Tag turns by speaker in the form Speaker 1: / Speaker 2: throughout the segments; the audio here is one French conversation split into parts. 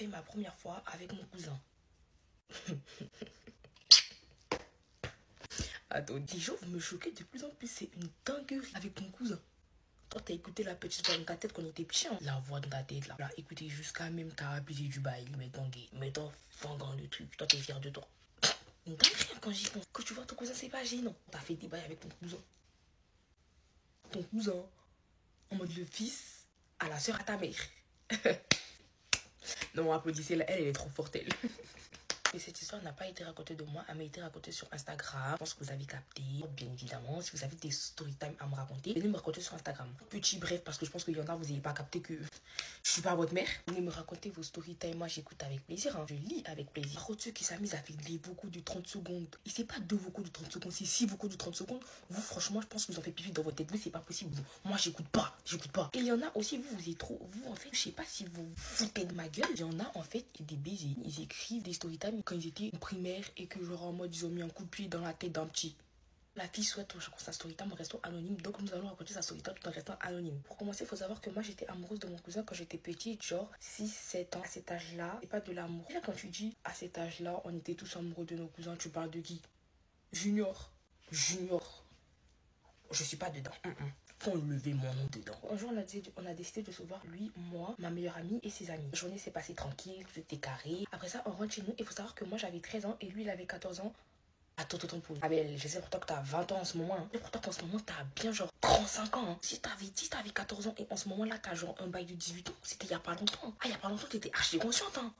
Speaker 1: fait ma première fois avec mon cousin. Attends, les gens vont me choquer de plus en plus. C'est une dinguerie avec mon cousin. Toi, t'as écouté la petite voix dans ta tête quand on était petit. Hein. La voix dans ta tête, là. Là, écoutez, jusqu'à même t'as abusé du bail. Mettons fond dans le truc. Toi, t'es fier de toi. Une dinguerie quand j'y pense. Quand tu vois ton cousin, c'est pas gênant. T'as fait des bails avec ton cousin. Ton cousin. En mode le fils à la soeur à ta mère. Non, applaudissez-la. Elle est trop forte, elle. Et cette histoire n'a pas été racontée de moi, elle m'a été racontée sur Instagram. Je pense que vous avez capté, bien évidemment. Si vous avez des story time à me raconter, venez me raconter sur Instagram. Petit bref, parce que je pense qu'il y en a, vous n'avez pas capté que je suis pas votre mère. Venez me raconter vos story time, moi j'écoute avec plaisir. Hein. Je lis avec plaisir. Par contre, ceux qui s'amusent à faire des vocaux de 30 secondes, et c'est pas 2 vocaux de 30 secondes, c'est 6 vocaux de 30 secondes, vous franchement, je pense que vous en faites pipi dans votre tête. Vous, c'est pas possible. Moi, j'écoute pas. Et il y en a aussi, vous êtes trop. Vous, en fait, je sais pas si vous foutez de ma gueule. Il y en a, en fait, des baisers. Ils écrivent des story time quand ils étaient primaires et que genre en mode ils ont mis un coup de pied dans la tête d'un petit. La fille souhaite sa story time en restant anonyme, donc nous allons raconter sa story time tout en restant anonyme. Pour commencer, il faut savoir que moi j'étais amoureuse de mon cousin quand j'étais petite, genre 6-7 ans. À cet âge-là, c'est pas de l'amour. Déjà quand tu dis à cet âge-là, on était tous amoureux de nos cousins, tu parles de qui? Junior. Je suis pas dedans. Faut enlever mon nom dedans. Un jour, on a décidé de se voir, lui, moi, ma meilleure amie et ses amis. La journée s'est passée tranquille, tout était carré. Après ça, on rentre chez nous. Il faut savoir que moi, j'avais 13 ans et lui, il avait 14 ans. Attends, pour lui. Ah ben, je sais pourtant que t'as 20 ans en ce moment. Hein. Et pourtant qu'en ce moment, t'as bien genre 35 ans. Hein. Si t'avais 14 ans et en ce moment-là, t'as genre un bail de 18 ans, c'était il y a pas longtemps. Ah, il y a pas longtemps, t'étais archi consciente. Hein.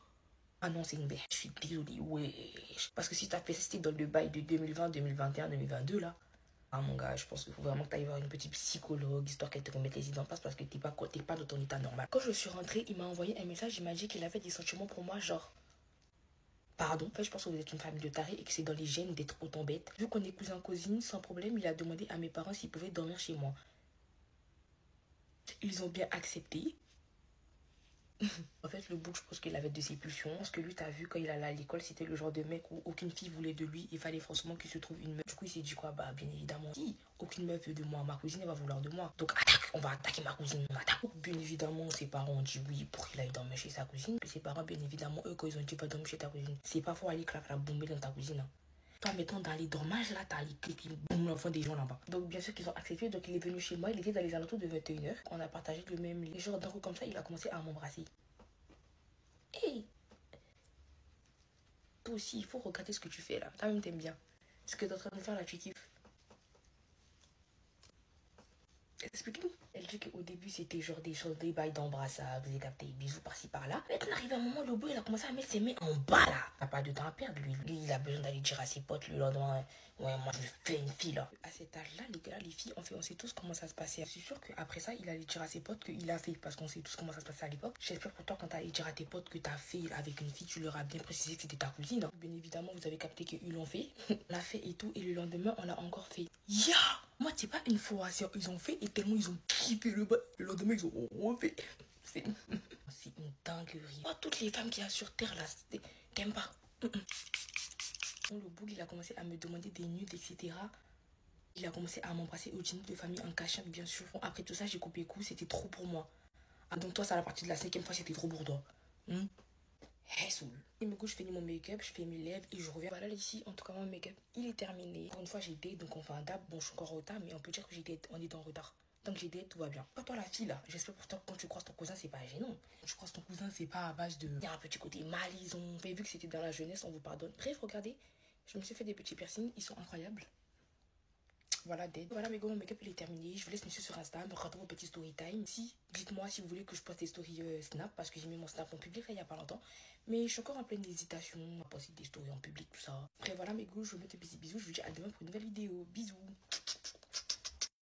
Speaker 1: Ah non, c'est une bête. Je suis désolée, ouais. Parce que si t'as fait ça, c'était dans le bail de 2020, 2021, 2022, là. Ah mon gars, je pense qu'il faut vraiment que tu ailles voir une petite psychologue, histoire qu'elle te remette les idées en place parce que t'es pas dans ton état normal. Quand je suis rentrée, il m'a envoyé un message, il m'a dit qu'il avait des sentiments pour moi, genre... Pardon, en fait, je pense que vous êtes une famille de tarés et que c'est dans les gènes d'être autant bête. Vu qu'on est cousin-cousine, sans problème, il a demandé à mes parents s'ils pouvaient dormir chez moi. Ils ont bien accepté. En fait, le bouc, je pense qu'il avait de ses pulsions. Parce que lui, t'as vu, quand il allait à l'école, c'était le genre de mec où aucune fille voulait de lui. Il fallait forcément qu'il se trouve une meuf. Du coup, il s'est dit quoi? Bah, bien évidemment, si aucune meuf veut de moi, ma cousine, elle va vouloir de moi. Donc, attaque, on va attaquer ma cousine. On attaque. Bien évidemment, ses parents ont dit oui pour qu'il aille dormir chez sa cousine. Puis ses parents, bien évidemment, eux, quand ils ont dit va dormir chez ta cousine, c'est pas pour aller claquer la bombe dans ta cousine. Hein. Toi, maintenant, dans les dormages, là, t'as les clics qui boum l'enfant des gens là-bas. Donc, bien sûr qu'ils ont accepté. Donc, il est venu chez moi. Il était dans les alentours de 21h. On a partagé le même lit. Et genre, d'un coup, comme ça, il a commencé à m'embrasser. Hey! Toi aussi, il faut regarder ce que tu fais là. Toi-même, t'aimes bien. Ce que t'es en train de faire là, tu kiffes. Explique-nous. Elle dit qu'au début, c'était genre des choses, des bails d'embrassade, vous avez capté, bisous par-ci par-là. Maintenant, arrive un moment, le bout, il a commencé à mettre ses mains en bas là. T'as pas de temps à perdre, lui. Lui, il a besoin d'aller dire à ses potes le lendemain. Ouais, moi, je fais une fille là. À cet âge-là, les gars, les filles, on sait tous comment ça se passait. Je suis sûre qu'après ça, il allait dire à ses potes qu'il a fait. Parce qu'on sait tous comment ça se passait à l'époque. J'espère pour toi, quand t'allais dire à tes potes que t'as fait avec une fille, tu leur as bien précisé que c'était ta cousine. Hein. Bien évidemment, vous avez capté qu'ils l'ont fait. On l'a fait et tout. Et le lendemain, on l'a encore fait. Ya! Moi, c'est pas une fois, ils ont fait et tellement ils ont kiffé le bas. Le lendemain, ils ont refait. C'est une dinguerie. Pas toutes les femmes qu'il y a sur Terre, là, t'aimes pas. Le boug, il a commencé à me demander des nudes, etc. Il a commencé à m'embrasser au dîner de famille en cachette, bien sûr. Bon, après tout ça, j'ai coupé coup, c'était trop pour moi. Ah, donc toi, c'est à la partie de la 5e fois, c'était trop pour toi. Hey, soul. Et du coup, je finis mon make-up, je fais mes lèvres et je reviens. Voilà, ici, en tout cas, mon make-up, il est terminé. Pour une fois, j'ai date, donc on fait un dab. Bon, je suis encore en retard, mais on peut dire que on est en retard. Donc j'ai date, tout va bien. Pas toi, la fille, là. J'espère pourtant que quand tu croises ton cousin, c'est pas gênant. Quand tu croises ton cousin, c'est pas à base de... Il y a un petit côté malison. Mais vu que c'était dans la jeunesse, on vous pardonne. Bref, regardez, je me suis fait des petits piercings, ils sont incroyables. Voilà, dead. Voilà, mes gars, mon make-up il est terminé. Je vous laisse me suivre sur Insta, me raconter vos petits story time. Si, dites-moi si vous voulez que je poste des stories Snap, parce que j'ai mis mon Snap en public là, il y a pas longtemps. Mais je suis encore en pleine hésitation à poster des stories en public, tout ça. Après, voilà, mes gars, je vous mets des petits bisous. Je vous dis à demain pour une nouvelle vidéo. Bisous.